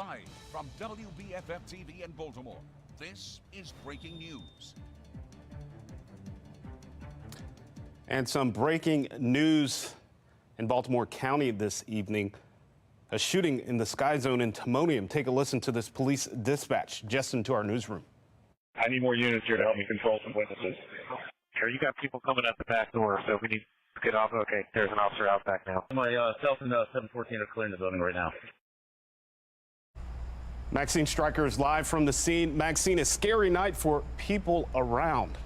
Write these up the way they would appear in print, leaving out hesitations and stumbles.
Live from WBFF TV in Baltimore, this is breaking news. And some breaking news in Baltimore County this evening. A shooting in the Sky Zone in Timonium. Take a listen to this police dispatch just into our newsroom. I need more units here to help me control some witnesses. Sure, you got people coming out the back door, so we need to get off. Okay, there's an officer out back now. Myself and 714 are clearing the building right now. Maxine Stryker is live from the scene. Maxine, a scary night for people around.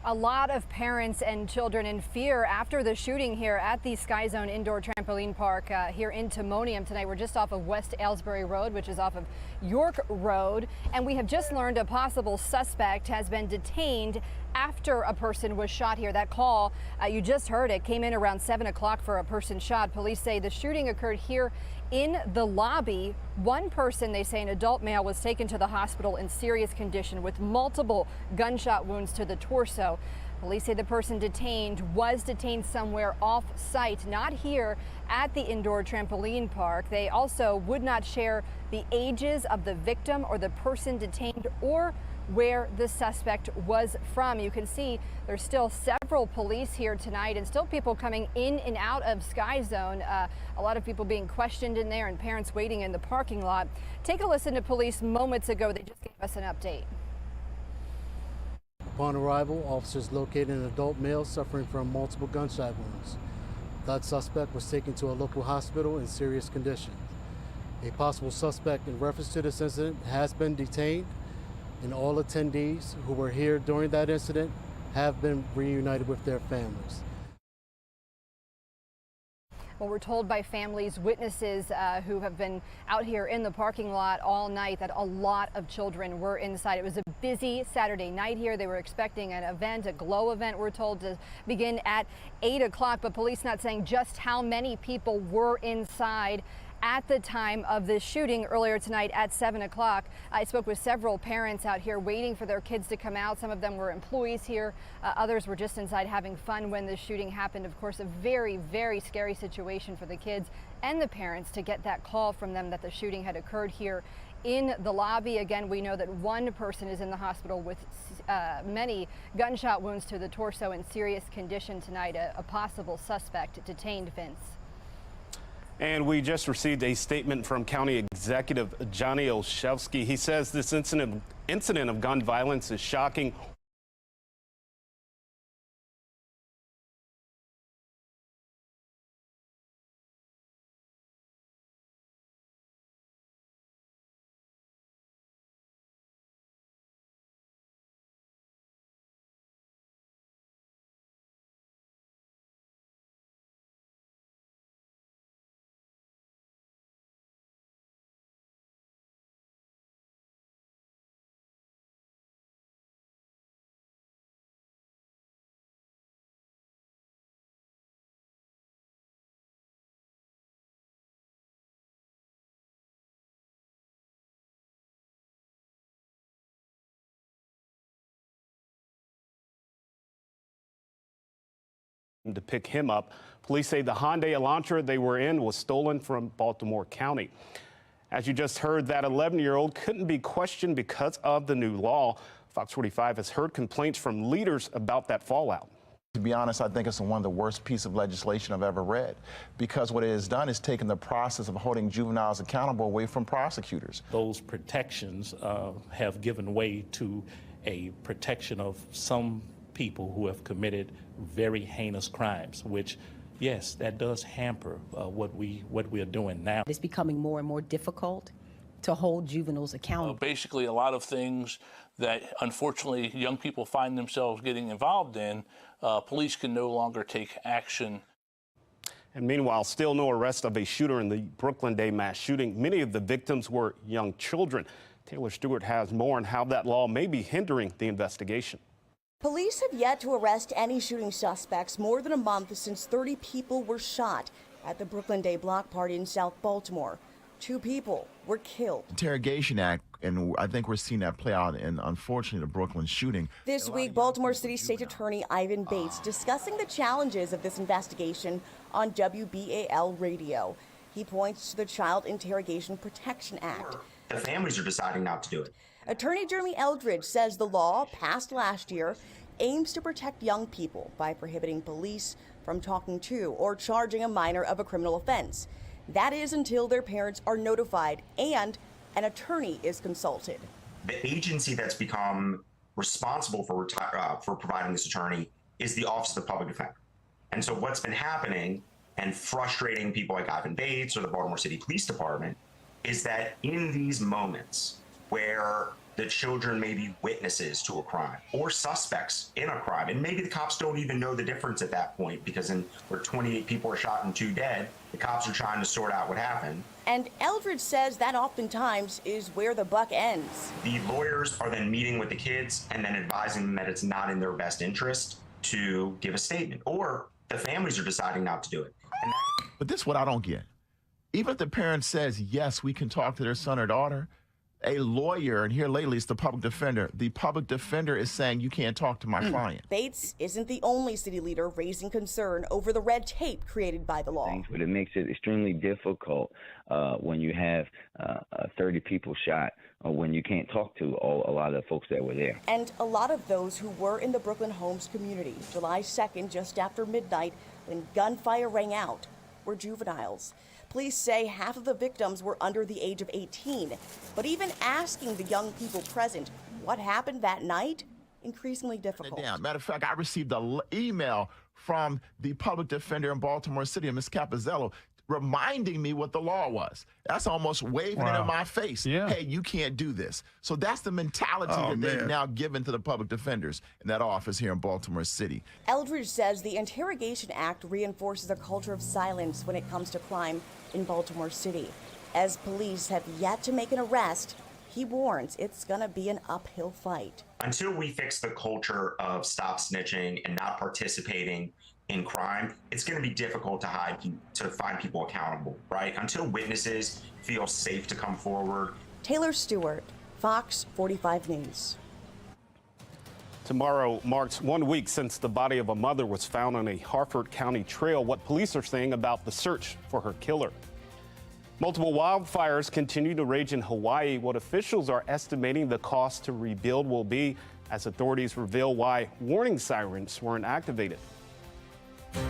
A lot of parents and children in fear after the shooting here at the Sky Zone Indoor Trampoline Park here in Timonium tonight. We're just off of West Aylesbury Road, which is off of York Road. And we have just learned a possible suspect has been detained after a person was shot here. That call, you just heard it, came in around 7 o'clock for a person shot. Police say the shooting occurred here in the lobby. One person, they say an adult male, was taken to the hospital in serious condition with multiple gunshot wounds to the torso. Police say the person detained was detained somewhere off site, not here at the indoor trampoline park. They also would not share the ages of the victim or the person detained or where the suspect was from. You can see there's still several police here tonight and still people coming in and out of Sky Zone. A lot of people being questioned in there and parents waiting in the parking lot. Take a listen to police moments ago. They just gave us an update. Upon arrival, officers located an adult male suffering from multiple gunshot wounds. That suspect was taken to a local hospital in serious condition. A possible suspect in reference to this incident has been detained, and all attendees who were here during that incident have been reunited with their families. Well, we're told by families, witnesses who have been out here in the parking lot all night that a lot of children were inside. It was a busy Saturday night here. They were expecting an event, a glow event, we're told, to begin at 8 o'clock, but police not saying just how many people were inside at the time of this shooting earlier tonight at 7 o'clock. I spoke with several parents out here waiting for their kids to come out. Some of them were employees here. Others were just inside having fun when the shooting happened. Of course, a very, very scary situation for the kids and the parents to get that call from them that the shooting had occurred here in the lobby. Again, we know that one person is in the hospital with many gunshot wounds to the torso in serious condition tonight. A possible suspect detained, Vince. And we just received a statement from County Executive Johnny Olszewski. He says this incident of gun violence is shocking. To pick him up. Police say the Hyundai Elantra they were in was stolen from Baltimore County. As you just heard, that 11-year-old couldn't be questioned because of the new law. Fox 45 has heard complaints from leaders about that fallout. To be honest, I think it's one of the worst pieces of legislation I've ever read, because what it has done is taken the process of holding juveniles accountable away from prosecutors. Those protections have given way to a protection of some people who have committed very heinous crimes, which, yes, that does hamper what we are doing now. It's becoming more and more difficult to hold juveniles accountable. Basically, a lot of things that unfortunately young people find themselves getting involved in, police can no longer take action. And meanwhile, still no arrest of a shooter in the Brooklyn Day mass shooting. Many of the victims were young children. Taylor Stewart has more on how that law may be hindering the investigation. Police have yet to arrest any shooting suspects more than a month since 30 people were shot at the Brooklyn Day block party in South Baltimore. 2 people were killed. Interrogation Act, and I think we're seeing that play out in, unfortunately, the Brooklyn shooting. This week, Baltimore City State Attorney Ivan Bates discussing the challenges of this investigation on WBAL radio. He points to the Child Interrogation Protection Act. The families are deciding not to do it. Attorney Jeremy Eldridge says the law, passed last year, aims to protect young people by prohibiting police from talking to or charging a minor of a criminal offense. That is until their parents are notified and an attorney is consulted. The agency that's become responsible for providing this attorney is the Office of the Public Defender. And so what's been happening and frustrating people like Ivan Bates or the Baltimore City Police Department is that in these moments where the children may be witnesses to a crime or suspects in a crime, and maybe the cops don't even know the difference at that point because where 28 people are shot and 2 dead, the cops are trying to sort out what happened. And Eldridge says that oftentimes is where the buck ends. The lawyers are then meeting with the kids and then advising them that it's not in their best interest to give a statement, or the families are deciding not to do it. But this is what I don't get. Even if the parent says, yes, we can talk to their son or daughter, a lawyer, and here lately it's the public defender is saying you can't talk to my client. Bates isn't the only city leader raising concern over the red tape created by the law. But it makes it extremely difficult when you have 30 people shot, or when you can't talk to a lot of the folks that were there. And a lot of those who were in the Brooklyn Homes community July 2nd, just after midnight, when gunfire rang out, were juveniles. Police say half of the victims were under the age of 18, but even asking the young people present what happened that night, increasingly difficult. Matter of fact, I received an email from the public defender in Baltimore City, Ms. Capizzello, reminding me what the law was. That's almost waving it in my face. Yeah. Hey, you can't do this. So that's the mentality that they've now given to the public defenders in that office here in Baltimore City. Eldridge says the Interrogation Act reinforces a culture of silence when it comes to crime in Baltimore City. As police have yet to make an arrest, he warns it's going to be an uphill fight. Until we fix the culture of stop snitching and not participating in crime, it's going to be difficult to find people accountable, right? Until witnesses feel safe to come forward. Taylor Stewart, Fox 45 News. Tomorrow marks 1 week since the body of a mother was found on a Harford County trail. What police are saying about the search for her killer. Multiple wildfires continue to rage in Hawaii. What officials are estimating the cost to rebuild will be as authorities reveal why warning sirens weren't activated.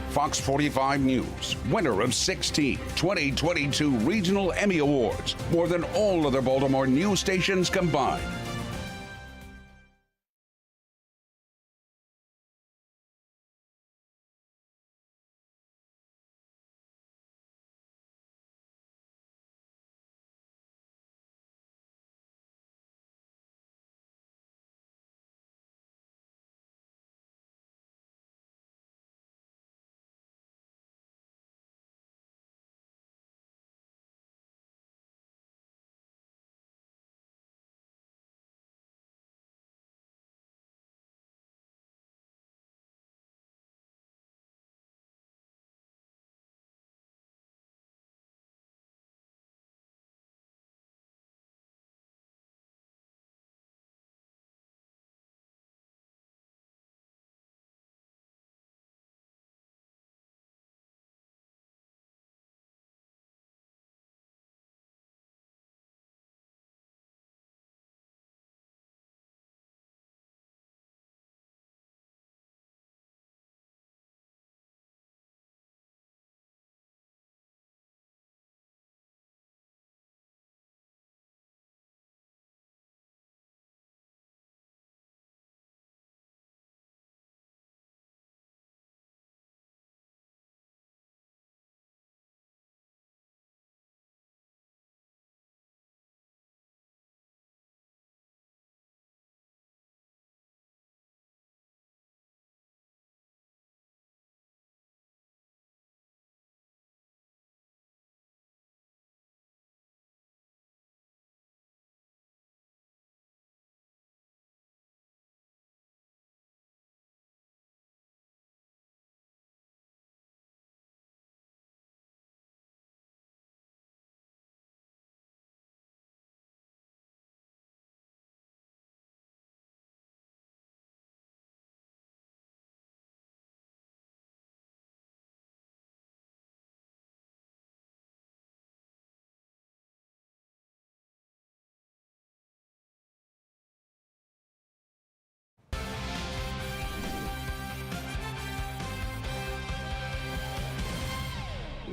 Fox 45 News, winner of 16 2022 Regional Emmy Awards, more than all other Baltimore news stations combined.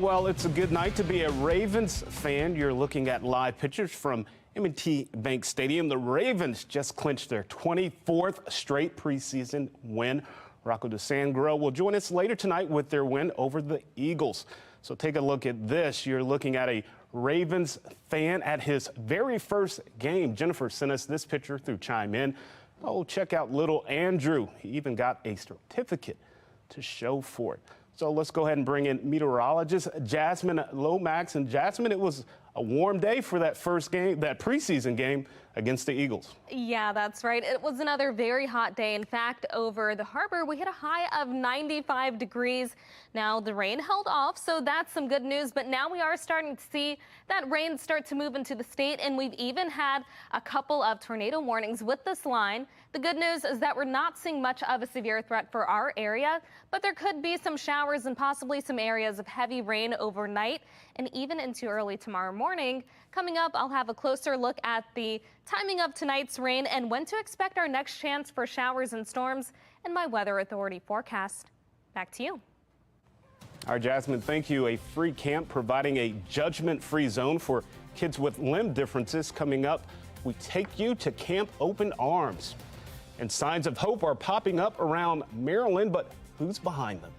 Well, it's a good night to be a Ravens fan. You're looking at live pictures from M&T Bank Stadium. The Ravens just clinched their 24th straight preseason win. Rocco DeSangro will join us later tonight with their win over the Eagles. So take a look at this. You're looking at a Ravens fan at his very first game. Jennifer sent us this picture through Chime In. Oh, check out little Andrew. He even got a certificate to show for it. So let's go ahead and bring in meteorologist Jasmine Lomax. And Jasmine, it was a warm day for that first game, that preseason game against the Eagles. Yeah, that's right. It was another very hot day. In fact, over the harbor, we hit a high of 95 degrees. Now, the rain held off, so that's some good news. But now we are starting to see that rain start to move into the state, and we've even had a couple of tornado warnings with this line. The good news is that we're not seeing much of a severe threat for our area, but there could be some showers and possibly some areas of heavy rain overnight and even into early tomorrow morning. Coming up, I'll have a closer look at the timing of tonight's rain and when to expect our next chance for showers and storms in my Weather Authority forecast. Back to you. All right, Jasmine, thank you. A free camp providing a judgment-free zone for kids with limb differences. Coming up, we take you to Camp Open Arms. And signs of hope are popping up around Maryland, but who's behind them?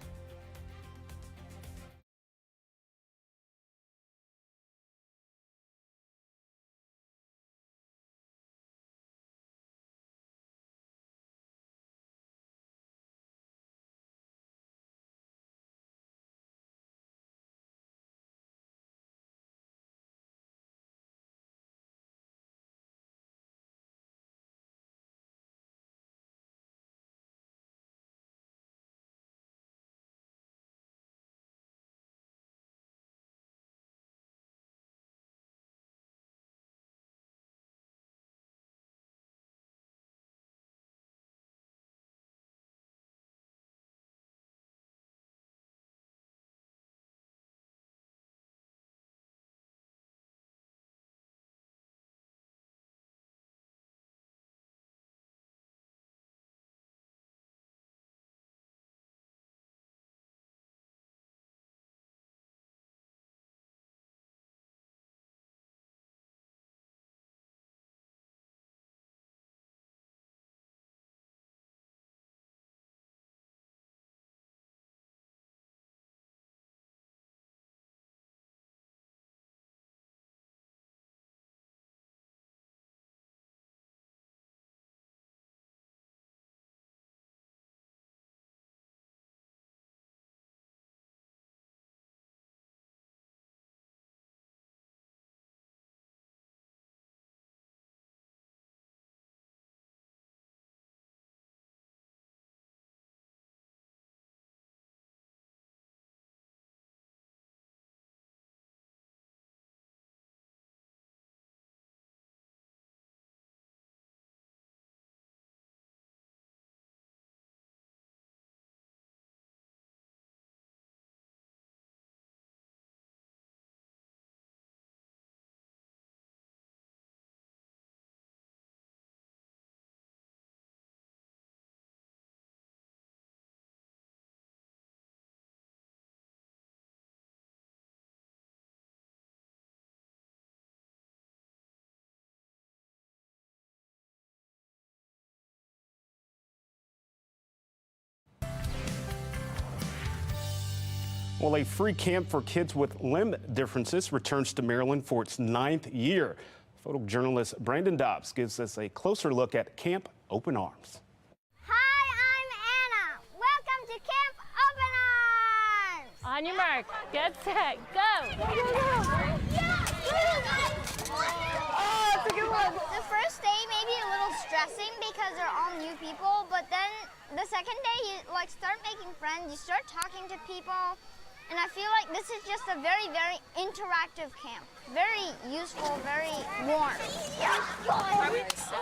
Well, a free camp for kids with limb differences returns to Maryland for its 9th year. Photojournalist Brandon Dobbs gives us a closer look at Camp Open Arms. Hi, I'm Anna. Welcome to Camp Open Arms. On your mark, get set, go. Oh, it's a good one. The first day may be a little stressing because they're all new people, but then the second day you start making friends, you start talking to people. And I feel like this is just a very, very interactive camp. Very useful, very warm.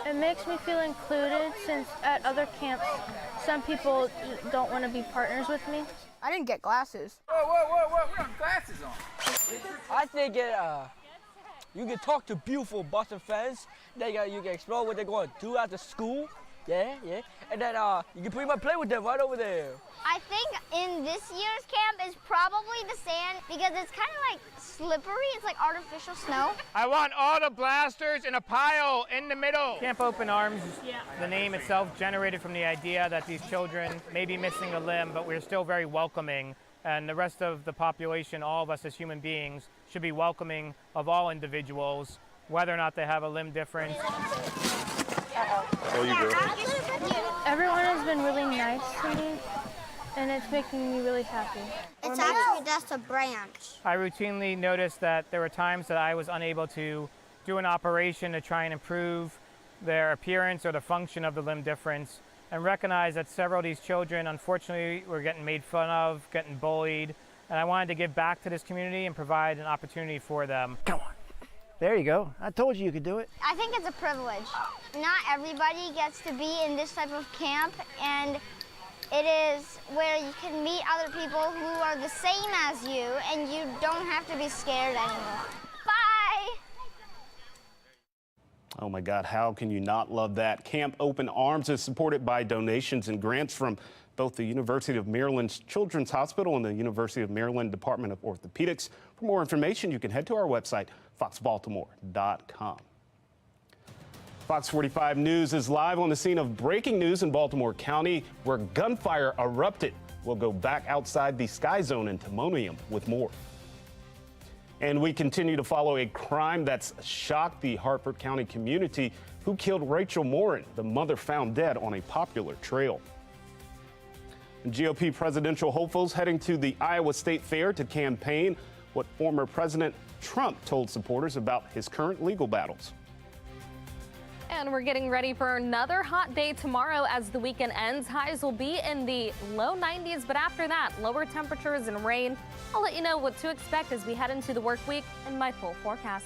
It makes me feel included since at other camps, some people don't want to be partners with me. I didn't get glasses. Whoa, we have glasses on. I think you can talk to beautiful Boston fans. You can explore what they're going to do after school. Yeah. And then you can pretty much play with them right over there. I think in this year's camp is probably the sand because it's kind of like slippery. It's like artificial snow. I want all the blasters in a pile in the middle. Camp Open Arms, the name itself generated from the idea that these children may be missing a limb, but we're still very welcoming. And the rest of the population, all of us as human beings, should be welcoming of all individuals, whether or not they have a limb difference. Everyone has been really nice to me, and it's making me really happy. It's actually just a branch. I routinely noticed that there were times that I was unable to do an operation to try and improve their appearance or the function of the limb difference, and recognize that several of these children, unfortunately, were getting made fun of, getting bullied, and I wanted to give back to this community and provide an opportunity for them. Come on. There you go. I told you could do it. I think it's a privilege. Not everybody gets to be in this type of camp, and it is where you can meet other people who are the same as you, and you don't have to be scared anymore. Bye! Oh my God, how can you not love that? Camp Open Arms is supported by donations and grants from both the University of Maryland's Children's Hospital and the University of Maryland Department of Orthopedics. For more information, you can head to our website, foxbaltimore.com. Fox 45 News is live on the scene of breaking news in Baltimore County, where gunfire erupted. We'll go back outside the Sky Zone in Timonium with more. And we continue to follow a crime that's shocked the Harford County community. Who killed Rachel Morin, the mother found dead on a popular trail? GOP presidential hopefuls heading to the Iowa State Fair to campaign. What former President Trump told supporters about his current legal battles. And we're getting ready for another hot day tomorrow as the weekend ends. Highs will be in the low 90s, but after that, lower temperatures and rain. I'll let you know what to expect as we head into the work week in my full forecast.